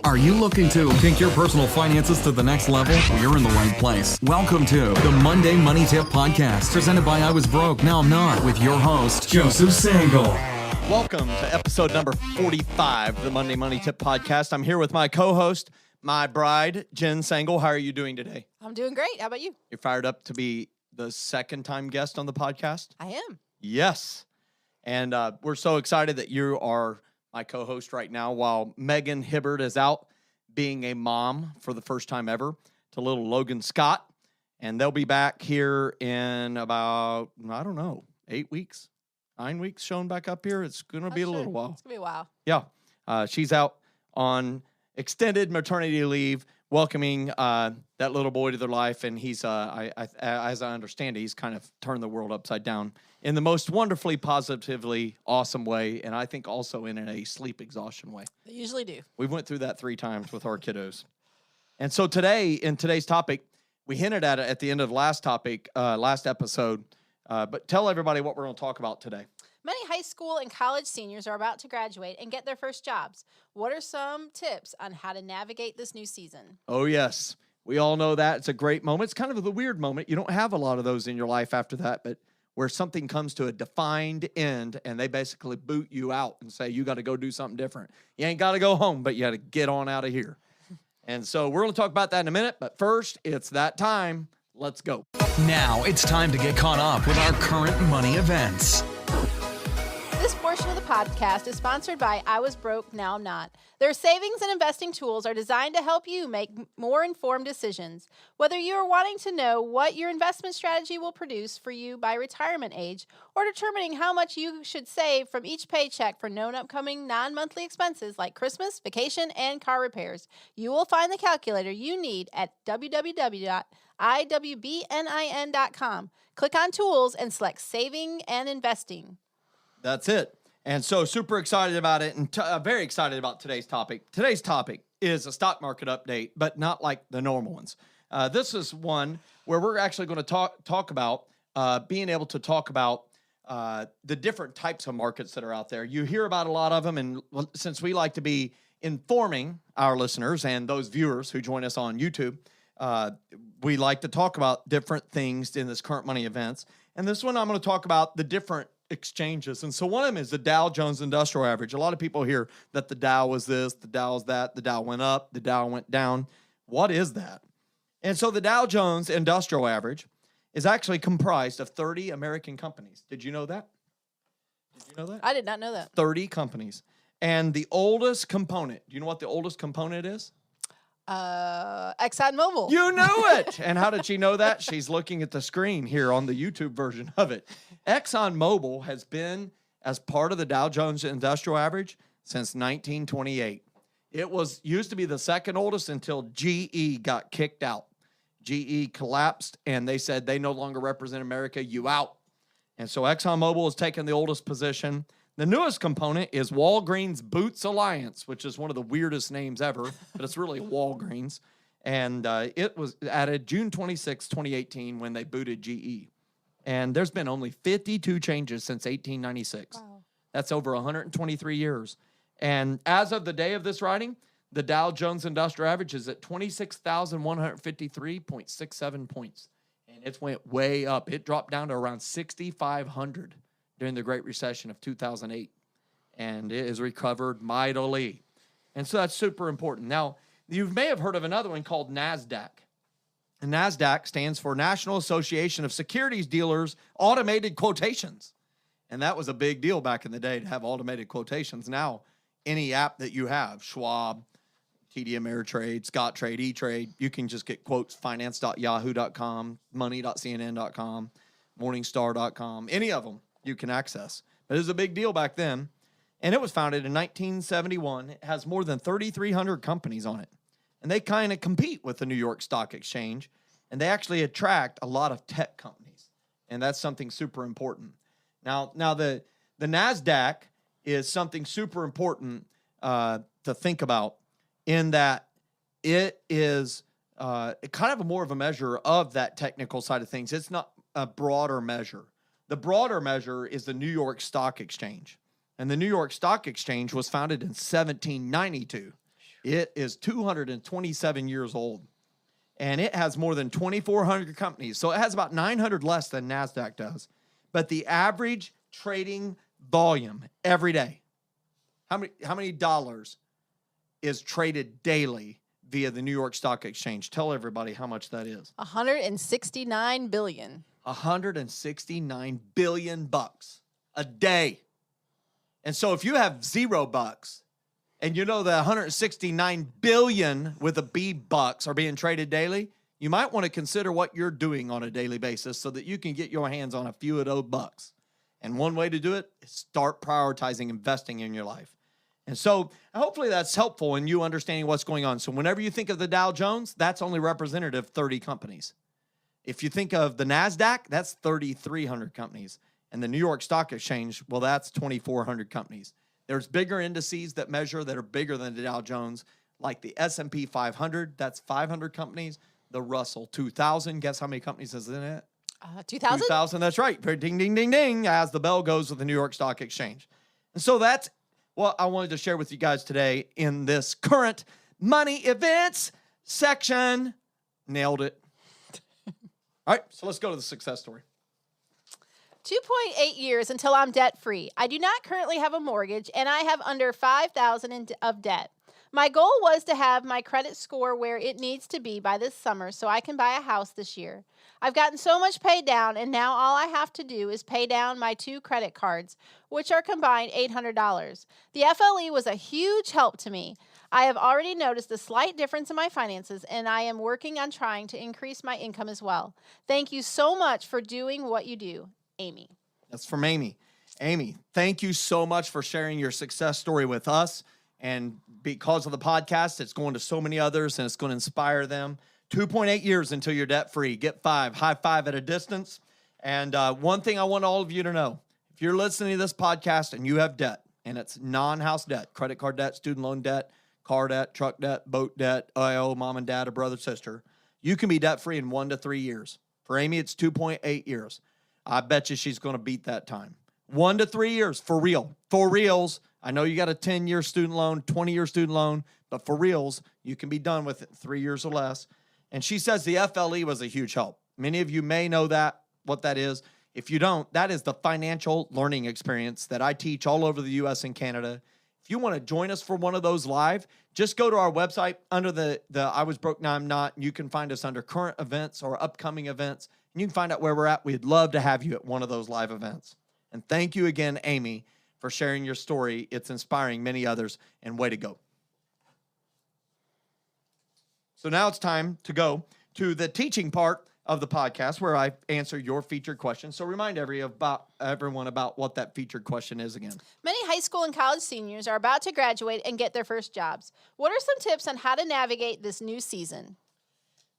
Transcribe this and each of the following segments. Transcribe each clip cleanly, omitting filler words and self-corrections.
Are you looking to take your personal finances to the next level? Well, you're in the right place. Welcome to the Monday Money Tip Podcast, presented by I Was Broke, Now I'm Not, with your host, Joseph Sangl. Welcome to episode number 45 of the Monday Money Tip Podcast. I'm here with my co-host, my bride, Jenn Sangl. How are you doing today? I'm doing great. How about you? You're fired up to be the second-time guest on the podcast? I am. Yes. And we're so excited that you are my co-host right now while Megan Hibbard is out being a mom for the first time ever to little Logan Scott. And they'll be back here in about, 8 weeks, 9 weeks showing back up here. It's going to be a little while. It's going to be a while. Yeah. She's out on extended maternity leave, welcoming that little boy to their life. And he's, as I understand it, he's kind of turned the world upside down in the most wonderfully, positively awesome way, and I think also in a sleep exhaustion way. They usually do. We went through that 3 times with our kiddos. And so today, in today's topic, we hinted at it at the end of the last episode, but tell everybody what we're going to talk about today. Many high school and college seniors are about to graduate and get their first jobs. What are some tips on how to navigate this new season? Oh, yes. We all know that. It's a great moment. It's kind of the weird moment. You don't have a lot of those in your life after that, but where something comes to a defined end and they basically boot you out and say, you got to go do something different. You ain't got to go home, but you got to get on out of here. And so we're going to talk about that in a minute, but first, it's that time. Let's go. Now it's time to get caught up with our current money events. This portion of the podcast is sponsored by I Was Broke, Now I'm Not. Their savings and investing tools are designed to help you make more informed decisions. Whether you are wanting to know what your investment strategy will produce for you by retirement age, or determining how much you should save from each paycheck for known upcoming non-monthly expenses like Christmas, vacation, and car repairs, you will find the calculator you need at www.iwbnin.com. Click on Tools and select Saving and Investing. That's it. And so super excited about it and very excited about today's topic. Today's topic is a stock market update, but not like the normal ones. This is one where we're actually going to talk about being able to talk about the different types of markets that are out there. You hear about a lot of them, and since we like to be informing our listeners and those viewers who join us on YouTube, we like to talk about different things in this current money events. And this one I'm going to talk about the different exchanges. And so one of them is the Dow Jones Industrial Average. A lot of people hear that the Dow was this, the Dow was that, the Dow went up, the Dow went down. What is that? And so the Dow Jones Industrial Average is actually comprised of 30 American companies. Did you know that? Did you know that? I did not know that. 30 companies. And the oldest component, do you know what the oldest component is? ExxonMobil. You knew it. And how did she know that? She's looking at the screen here on the YouTube version of it. ExxonMobil has been as part of the Dow Jones Industrial Average since 1928. It used to be the second oldest until GE got kicked out. GE collapsed, and they said they no longer represent America. You out. And so ExxonMobil has taken the oldest position. The newest component is Walgreens Boots Alliance, which is one of the weirdest names ever, but it's really Walgreens. And it was added June 26, 2018, when they booted GE. And there's been only 52 changes since 1896. Wow. That's over 123 years. And as of the day of this writing, the Dow Jones Industrial Average is at 26,153.67 points. And it went way up. It dropped down to around 6,500 during the Great Recession of 2008. And it has recovered mightily. And so that's super important. Now, you may have heard of another one called NASDAQ. And NASDAQ stands for National Association of Securities Dealers Automated Quotations. And that was a big deal back in the day to have automated quotations. Now, any app that you have, Schwab, TD Ameritrade, Scottrade, E-Trade, you can just get quotes, finance.yahoo.com, money.cnn.com, morningstar.com, any of them you can access. But it was a big deal back then. And it was founded in 1971. It has more than 3,300 companies on it. And they kind of compete with the New York Stock Exchange. And they actually attract a lot of tech companies. And that's something super important. Now the NASDAQ is something super important to think about in that it is kind of more of a measure of that technical side of things. It's not a broader measure. The broader measure is the New York Stock Exchange. And the New York Stock Exchange was founded in 1792. It is 227 years old, and it has more than 2,400 companies. So it has about 900 less than NASDAQ does. But the average trading volume every day, how many dollars is traded daily via the New York Stock Exchange? Tell everybody how much that is. 169 billion. 169 billion bucks a day. And so if you have $0 and you know that 169 billion with a B bucks are being traded daily, you might want to consider what you're doing on a daily basis so that you can get your hands on a few of those bucks. And one way to do it is start prioritizing investing in your life. And so hopefully that's helpful in you understanding what's going on. So whenever you think of the Dow Jones, that's only representative 30 companies. If you think of the NASDAQ, that's 3,300 companies. And the New York Stock Exchange, well, that's 2,400 companies. There's bigger indices that measure that are bigger than the Dow Jones, like the S&P 500, that's 500 companies. The Russell 2000, guess how many companies is in it? 2,000? 2,000, that's right. Ding, ding, ding, ding, as the bell goes with the New York Stock Exchange. And so that's what I wanted to share with you guys today in this current money events section. Nailed it. All right, so let's go to the success story. 2.8 years until I'm debt-free. I do not currently have a mortgage, and I have under $5,000 of debt. My goal was to have my credit score where it needs to be by this summer so I can buy a house this year. I've gotten so much paid down, and now all I have to do is pay down my 2 credit cards, which are combined $800. The FLE was a huge help to me. I have already noticed a slight difference in my finances, and I am working on trying to increase my income as well. Thank you so much for doing what you do, Amy. That's from Amy. Amy, thank you so much for sharing your success story with us. And because of the podcast, it's going to so many others, and it's going to inspire them. 2.8 years until you're debt-free. Get 5. High five at a distance. And one thing I want all of you to know, if you're listening to this podcast and you have debt, and it's non-house debt, credit card debt, student loan debt, car debt, truck debt, boat debt, I owe mom and dad, a brother, sister, you can be debt-free in 1 to 3 years. For Amy, it's 2.8 years. I bet you she's going to beat that time. 1 to 3 years, for real. For reals. I know you got a 10-year student loan, 20-year student loan, but for reals, you can be done with it 3 years or less. And she says the FLE was a huge help. Many of you may know that, what that is. If you don't, that is the financial learning experience that I teach all over the U.S. and Canada. If you want to join us for one of those live, just go to our website under the I Was Broke, Now I'm Not. You can find us under current events or upcoming events, and you can find out where we're at. We'd love to have you at one of those live events. And thank you again, Amy, for sharing your story. It's inspiring many others, and way to go. So now it's time to go to the teaching part of the podcast where I answer your featured question. So remind everyone about what that featured question is again. Many high school and college seniors are about to graduate and get their first jobs. What are some tips on how to navigate this new season?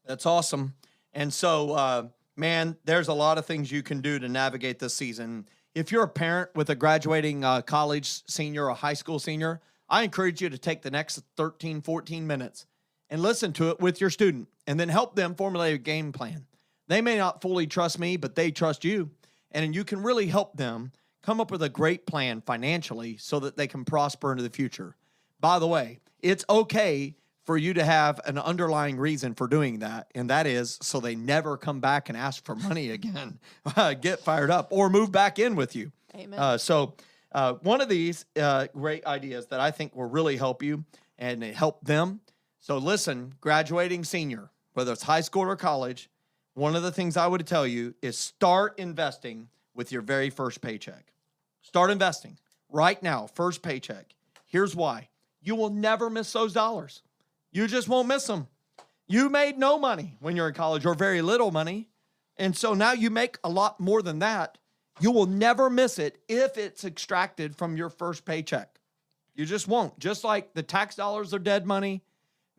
That's awesome. And so, man, there's a lot of things you can do to navigate this season. If you're a parent with a graduating college senior or high school senior, I encourage you to take the next 13, 14 minutes and listen to it with your student and then help them formulate a game plan. They may not fully trust me, but they trust you. And you can really help them come up with a great plan financially so that they can prosper into the future. By the way, it's okay for you to have an underlying reason for doing that, and that is so they never come back and ask for money again, get fired up, or move back in with you. Amen. So one of these great ideas that I think will really help you and help them. So listen, graduating senior, whether it's high school or college, one of the things I would tell you is start investing with your very first paycheck. Start investing right now, first paycheck. Here's why. You will never miss those dollars. You just won't miss them. You made no money when you're in college or very little money. And so now you make a lot more than that. You will never miss it if it's extracted from your first paycheck. You just won't. Just like the tax dollars are dead money,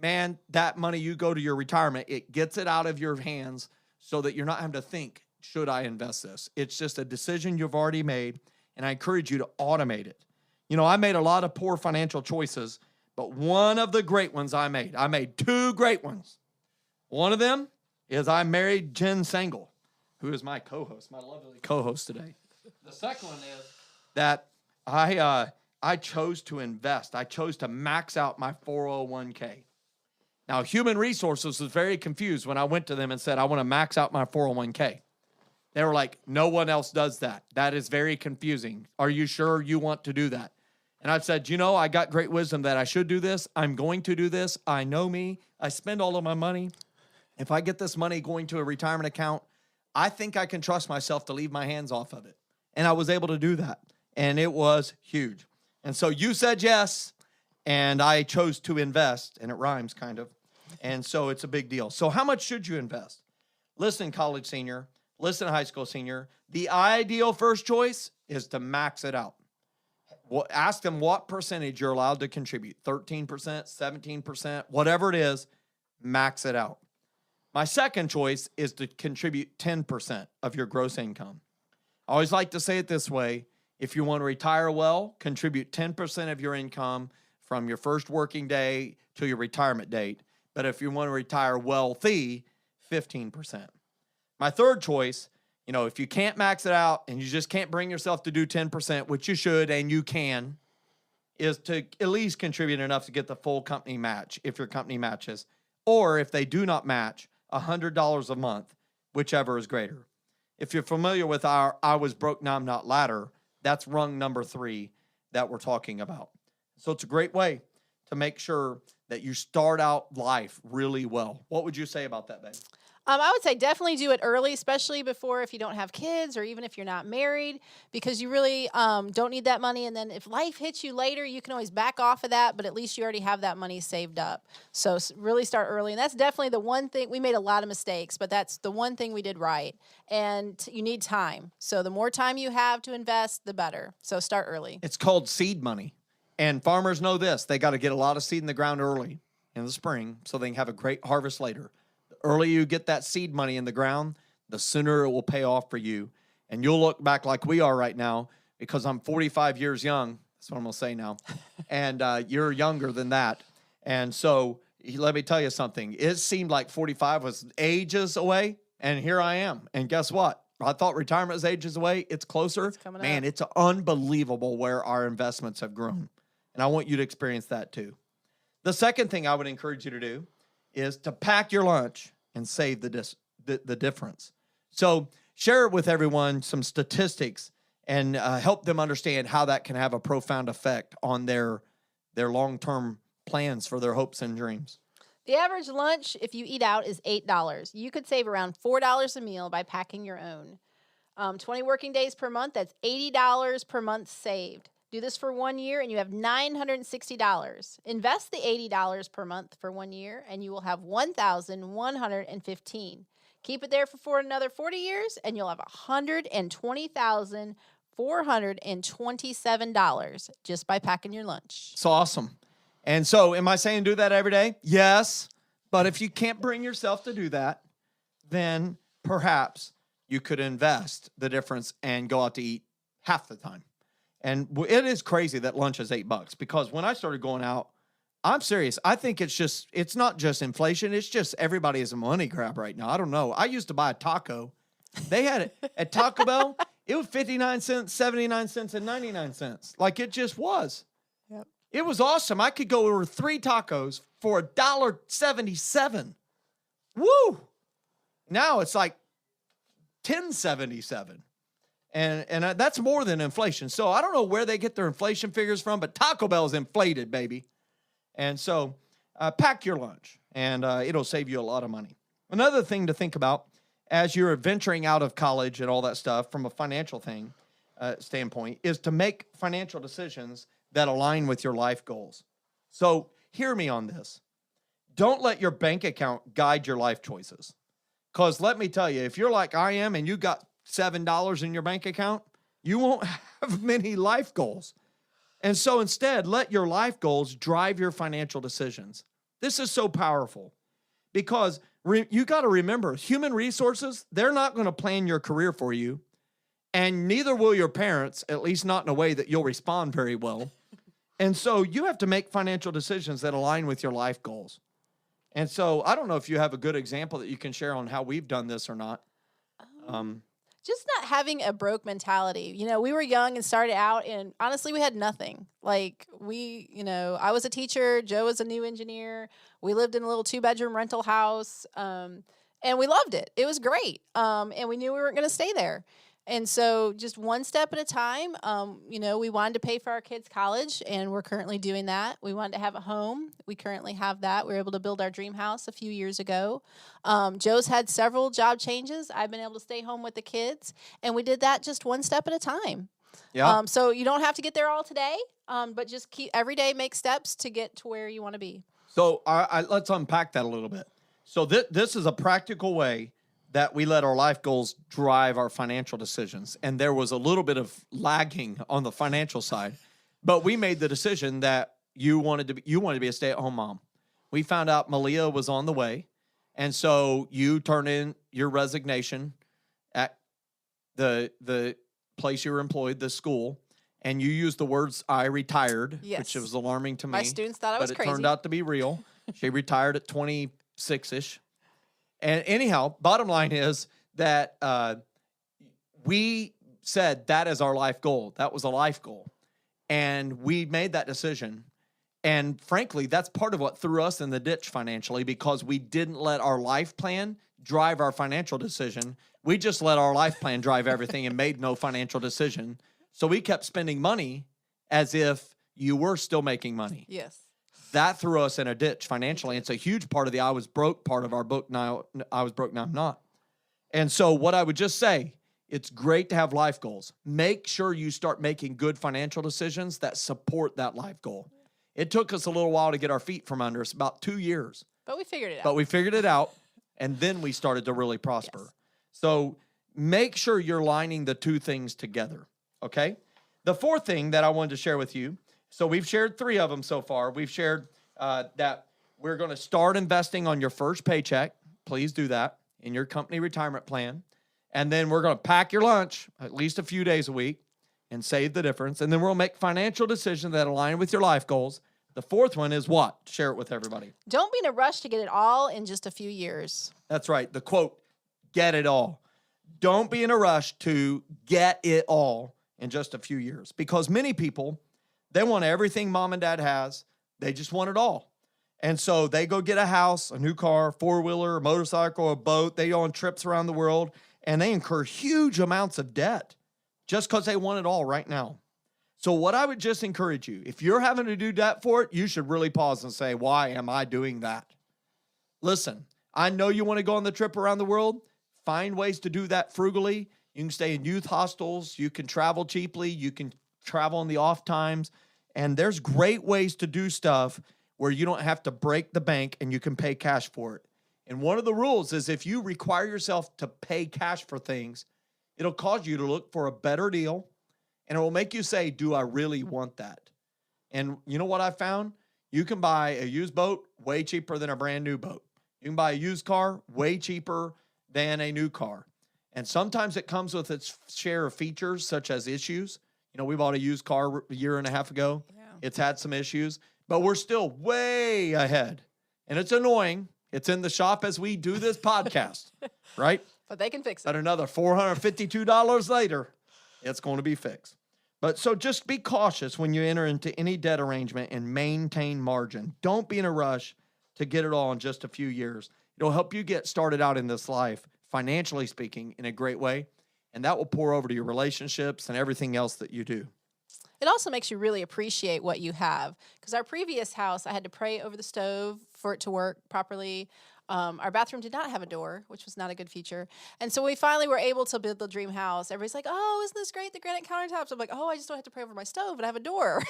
man, that money you go to your retirement, it gets it out of your hands so that you're not having to think, should I invest this? It's just a decision you've already made, and I encourage you to automate it. You know, I made a lot of poor financial choices, but one of the great ones I made 2 great ones. One of them is I married Jenn Sangl, who is my co-host, my lovely co-host today. The second one is that I chose to invest. I chose to max out my 401k. Now, Human Resources was very confused when I went to them and said, I want to max out my 401k. They were like, no one else does that. That is very confusing. Are you sure you want to do that? And I said, I got great wisdom that I should do this. I'm going to do this. I know me. I spend all of my money. If I get this money going to a retirement account, I think I can trust myself to leave my hands off of it. And I was able to do that. And it was huge. And so you said yes, and I chose to invest, and it rhymes kind of. And so it's a big deal. So how much should you invest? Listen, college senior. Listen, high school senior. The ideal first choice is to max it out. Ask them what percentage you're allowed to contribute. 13%, 17%, whatever it is, max it out. My second choice is to contribute 10% of your gross income. I always like to say it this way. If you want to retire well, contribute 10% of your income from your first working day to your retirement date. But if you want to retire wealthy, 15%. My third choice, if you can't max it out and you just can't bring yourself to do 10%, which you should and you can, is to at least contribute enough to get the full company match if your company matches. Or if they do not match, $100 a month, whichever is greater. If you're familiar with our I was broke, now I'm not ladder, that's rung number 3 that we're talking about. So it's a great way to make sure that you start out life really well. What would you say about that, babe? I would say definitely do it early, especially before if you don't have kids or even if you're not married, because you really don't need that money. And then if life hits you later, you can always back off of that, but at least you already have that money saved up. So really start early. And that's definitely the one thing. We made a lot of mistakes, but that's the one thing we did right. And you need time. So the more time you have to invest, the better. So start early. It's called seed money. And farmers know this. They got to get a lot of seed in the ground early in the spring so they can have a great harvest later. Earlier you get that seed money in the ground, the sooner it will pay off for you. And you'll look back like we are right now, because I'm 45 years young. That's what I'm going to say now. And you're younger than that. And so let me tell you something. It seemed like 45 was ages away, and here I am. And guess what? I thought retirement was ages away. It's closer. It's coming Man, up. it's unbelievable where our investments have grown. And I want you to experience that too. The second thing I would encourage you to do is to pack your lunch and save the difference. So share with everyone some statistics and help them understand how that can have a profound effect on their long-term plans for their hopes and dreams. The average lunch, if you eat out, is $8. You could save around $4 a meal by packing your own. 20 working days per month, that's $80 per month saved. Do this for 1 year and you have $960. Invest the $80 per month for 1 year and you will have $1,115. Keep it there for another 40 years and you'll have $120,427 just by packing your lunch. It's awesome. And so am I saying do that every day? Yes. But if you can't bring yourself to do that, then perhaps you could invest the difference and go out to eat half the time. And it is crazy that lunch is $8 because when I started going out, I'm serious. I think it's not just inflation. It's just everybody is a money grab right now. I don't know. I used to buy a taco. They had it at Taco Bell. It was 59 cents, 79 cents, and 99 cents. Like it just was. Yep. It was awesome. I could go over 3 tacos for $1.77. Woo! Now it's like $10.77. And that's more than inflation. So I don't know where they get their inflation figures from, but Taco Bell's inflated, baby. And so pack your lunch, and it'll save you a lot of money. Another thing to think about as you're venturing out of college and all that stuff from a financial standpoint is to make financial decisions that align with your life goals. So hear me on this. Don't let your bank account guide your life choices. Because let me tell you, if you're like I am and you got $7 in your bank account, you won't have many life goals. And so instead, let your life goals drive your financial decisions. This is so powerful because you got to remember, human resources, they're not going to plan your career for you, and neither will your parents, at least not in a way that you'll respond very well. And so you have to make financial decisions that align with your life goals. And so I don't know if you have a good example that you can share on how we've done this or not. just not having a broke mentality. You know, we were young and started out, and honestly, we had nothing. Like I was a teacher, Joe was a new engineer. We lived in a little 2-bedroom rental house, and we loved it. It was great, and we knew we weren't going to stay there. And so just one step at a time, we wanted to pay for our kids' college, and we're currently doing that. We wanted to have a home. We currently have that. We were able to build our dream house a few years ago. Joe's had several job changes. I've been able to stay home with the kids, and we did that just one step at a time. Yeah. So you don't have to get there all today, but just every day make steps to get to where you want to be. So let's unpack that a little bit. So this is a practical way that we let our life goals drive our financial decisions. And there was a little bit of lagging on the financial side, but we made the decision that you wanted to be a stay-at-home mom. We found out Malia was on the way, and so you turned in your resignation at the place you were employed, the school, and you used the words "I retired," yes. which was alarming to me. My students thought I was crazy. But it turned out to be real. She retired at 26-ish. And anyhow, bottom line is that we said that is our life goal. That was a life goal. And we made that decision. And frankly, that's part of what threw us in the ditch financially, because we didn't let our life plan drive our financial decision. We just let our life plan drive everything and made no financial decision. So we kept spending money as if you were still making money. Yes. That threw us in a ditch financially. It's a huge part of the I Was Broke part of our book. Now, I Was Broke, Now I'm Not. And so what I would just say, it's great to have life goals. Make sure you start making good financial decisions that support that life goal. It took us a little while to get our feet from under us, about 2 years. But we figured it out. And then we started to really prosper. Yes. So make sure you're lining the two things together, okay? The fourth thing that I wanted to share with you, so we've shared 3 of them so far. We've shared that we're going to start investing on your first paycheck. Please do that in your company retirement plan. And then we're going to pack your lunch at least a few days a week and save the difference. And then we'll make financial decisions that align with your life goals. The fourth one is what? Share it with everybody. Don't be in a rush to get it all in just a few years. That's right. The quote, get it all. Don't be in a rush to get it all in just a few years, because many people, they want everything mom and dad has. They just want it all. And so they go get a house, a new car, 4-wheeler, a motorcycle, a boat. They go on trips around the world, and they incur huge amounts of debt just because they want it all right now. So what I would just encourage you, if you're having to do debt for it, you should really pause and say, why am I doing that? Listen, I know you want to go on the trip around the world. Find ways to do that frugally. You can stay in youth hostels. You can travel cheaply. You can travel in the off times. And there's great ways to do stuff where you don't have to break the bank and you can pay cash for it. And one of the rules is if you require yourself to pay cash for things, it'll cause you to look for a better deal, and it will make you say, do I really want that? And you know what I found? You can buy a used boat way cheaper than a brand new boat. You can buy a used car way cheaper than a new car. And sometimes it comes with its share of features, such as issues. You know, we bought a used car a year and a half ago. Yeah. It's had some issues, but we're still way ahead. And it's annoying. It's in the shop as we do this podcast, right? But they can fix it. But another $452 later, it's going to be fixed. But so just be cautious when you enter into any debt arrangement and maintain margin. Don't be in a rush to get it all in just a few years. It'll help you get started out in this life, financially speaking, in a great way. And that will pour over to your relationships and everything else that you do. It also makes you really appreciate what you have. Because our previous house, I had to pray over the stove for it to work properly. Our bathroom did not have a door, which was not a good feature. And so we finally were able to build the dream house. Everybody's like, oh, isn't this great, the granite countertops? I'm like, oh, I just don't have to pray over my stove, and I have a door.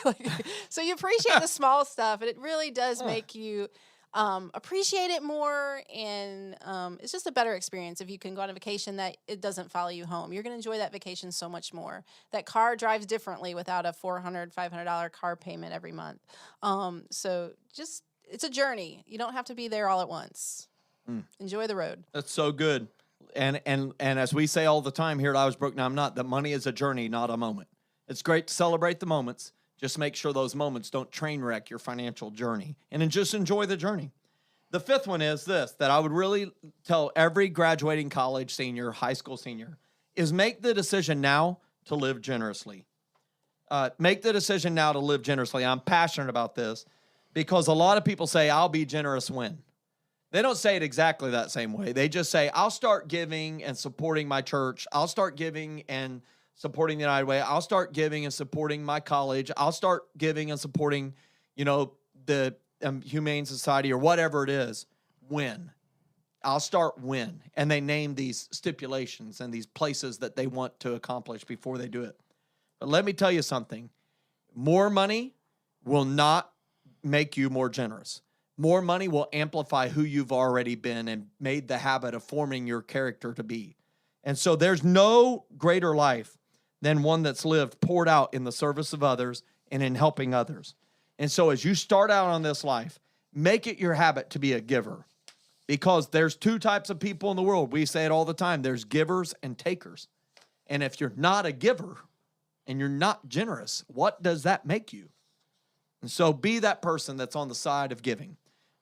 So you appreciate the small stuff, and it really does make you appreciate it more. And it's just a better experience if you can go on a vacation that it doesn't follow you home. You're going to enjoy that vacation so much more. That car drives differently without a $400, $500 car payment every month. So just, it's a journey. You don't have to be there all at once. Enjoy the road. That's so good. And as we say all the time here at I Was Broke, Now I'm Not, that money is a journey, not a moment. It's great to celebrate the moments. Just make sure those moments don't train wreck your financial journey. And then just enjoy the journey. The fifth one is this, that I would really tell every graduating college senior, high school senior, is make the decision now to live generously. Make the decision now to live generously. I'm passionate about this because a lot of people say, I'll be generous when. They don't say it exactly that same way. They just say, I'll start giving and supporting my church. I'll start giving and supporting the United Way. I'll start giving and supporting my college. I'll start giving and supporting, the Humane Society or whatever it is. When? I'll start when. And they name these stipulations and these places that they want to accomplish before they do it. But let me tell you something. More money will not make you more generous. More money will amplify who you've already been and made the habit of forming your character to be. And so there's no greater life than one that's lived, poured out in the service of others and in helping others. And so as you start out on this life, make it your habit to be a giver. Because there's two types of people in the world. We say it all the time. There's givers and takers. And if you're not a giver and you're not generous, what does that make you? And so be that person that's on the side of giving.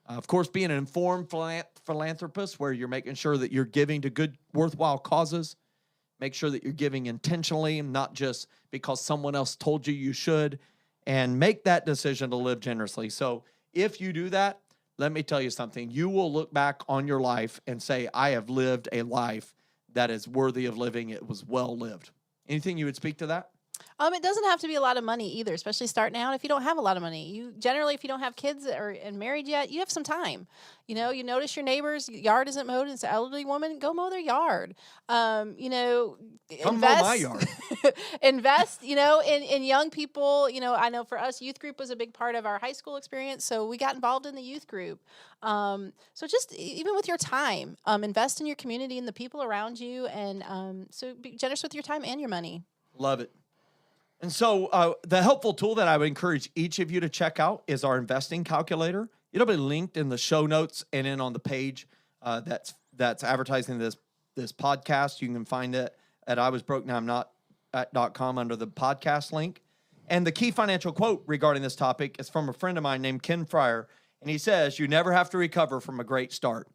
Of course, be an informed philanthropist where you're making sure that you're giving to good, worthwhile causes. Make sure that you're giving intentionally and not just because someone else told you you should. And make that decision to live generously. So if you do that, let me tell you something. You will look back on your life and say, I have lived a life that is worthy of living. It was well lived. Anything you would speak to that? It doesn't have to be a lot of money either, especially starting out. If you don't have a lot of money, if you don't have kids and married yet, you have some time. You notice your neighbor's yard isn't mowed, and it's an elderly woman, go mow their yard. Come Invest, mow my yard. invest, in young people. I know for us, youth group was a big part of our high school experience, so we got involved in the youth group. So just even with your time, invest in your community and the people around you, and so be generous with your time and your money. Love it. And so the helpful tool that I would encourage each of you to check out is our investing calculator. It'll be linked in the show notes and in on the page that's advertising this podcast. You can find it at iwasbrokenowimnot.com under the podcast link. And the key financial quote regarding this topic is from a friend of mine named Ken Fryer. And he says, you never have to recover from a great start.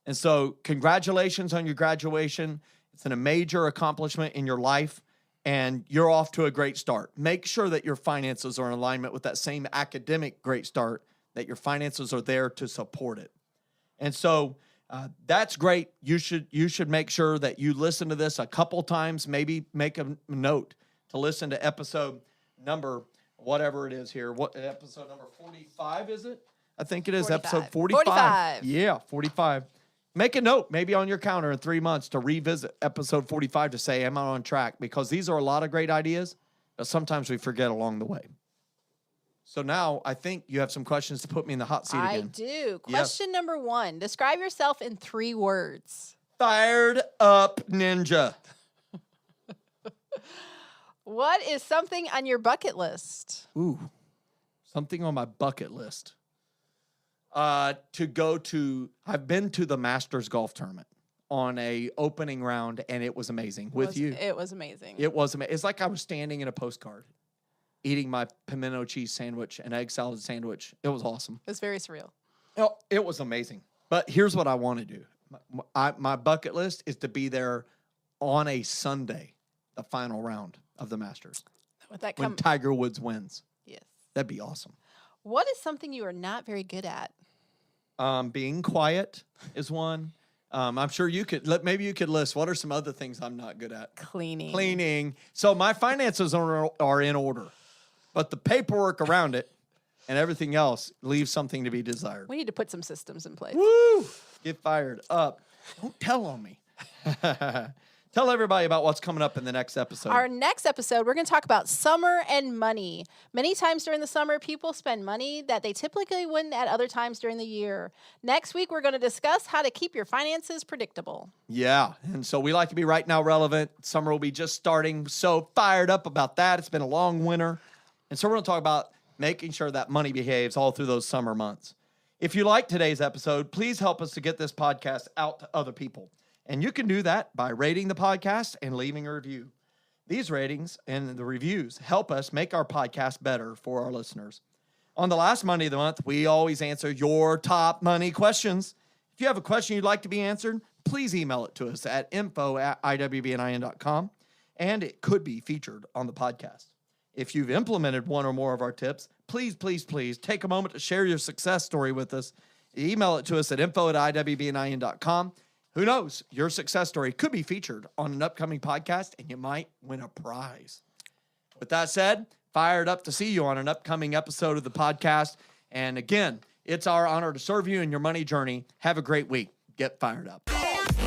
And so congratulations on your graduation. It's a major accomplishment in your life. And you're off to a great start. Make sure that your finances are in alignment with that same academic great start, that your finances are there to support it. And so that's great. You should make sure that you listen to this a couple times, maybe make a note to listen to episode number, whatever it is here. What episode number 45 is it? I think it is 45. episode 45. 45. Yeah, 45. Make a note, maybe on your calendar in 3 months to revisit episode 45 to say, am I on track? Because these are a lot of great ideas, but sometimes we forget along the way. So now I think you have some questions to put me in the hot seat again. I do. Question number 1. Describe yourself in 3 words. Fired up ninja. What is something on your bucket list? Ooh, something on my bucket list. I've been to the Masters golf tournament on a opening round, and it was amazing with you. It was amazing. It was amazing. It's like I was standing in a postcard, eating my pimento cheese sandwich and egg salad sandwich. It was awesome. It was very surreal. Oh, it was amazing. But here's what I want to do. My bucket list is to be there on a Sunday, the final round of the Masters, when Tiger Woods wins. Yes. That'd be awesome. What is something you are not very good at? Being quiet is one. I'm sure maybe you could list what are some other things I'm not good at. Cleaning. So my finances are in order, but the paperwork around it and everything else leaves something to be desired. We need to put some systems in place. Woo! Get fired up. Don't tell on me. Tell everybody about what's coming up in the next episode. Our next episode, we're going to talk about summer and money. Many times during the summer, people spend money that they typically wouldn't at other times during the year. Next week, we're going to discuss how to keep your finances predictable. Yeah, and so we like to be right now relevant. Summer will be just starting. So fired up about that. It's been a long winter. And so we're going to talk about making sure that money behaves all through those summer months. If you like today's episode, please help us to get this podcast out to other people. And you can do that by rating the podcast and leaving a review. These ratings and the reviews help us make our podcast better for our listeners. On the last Monday of the month, we always answer your top money questions. If you have a question you'd like to be answered, please email it to us at info@iwbnin.com, and it could be featured on the podcast. If you've implemented one or more of our tips, please, please, please take a moment to share your success story with us. Email it to us at info@iwbnin.com. Who knows? Your success story could be featured on an upcoming podcast, and you might win a prize. With that said, fired up to see you on an upcoming episode of the podcast. And again, it's our honor to serve you in your money journey. Have a great week. Get fired up.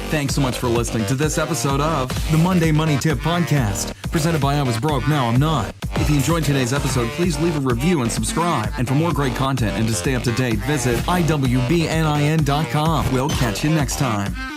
Thanks so much for listening to this episode of the Monday Money Tip Podcast, presented by I Was Broke, Now I'm Not. If you enjoyed today's episode, please leave a review and subscribe. And for more great content and to stay up to date, visit iwbnin.com. We'll catch you next time.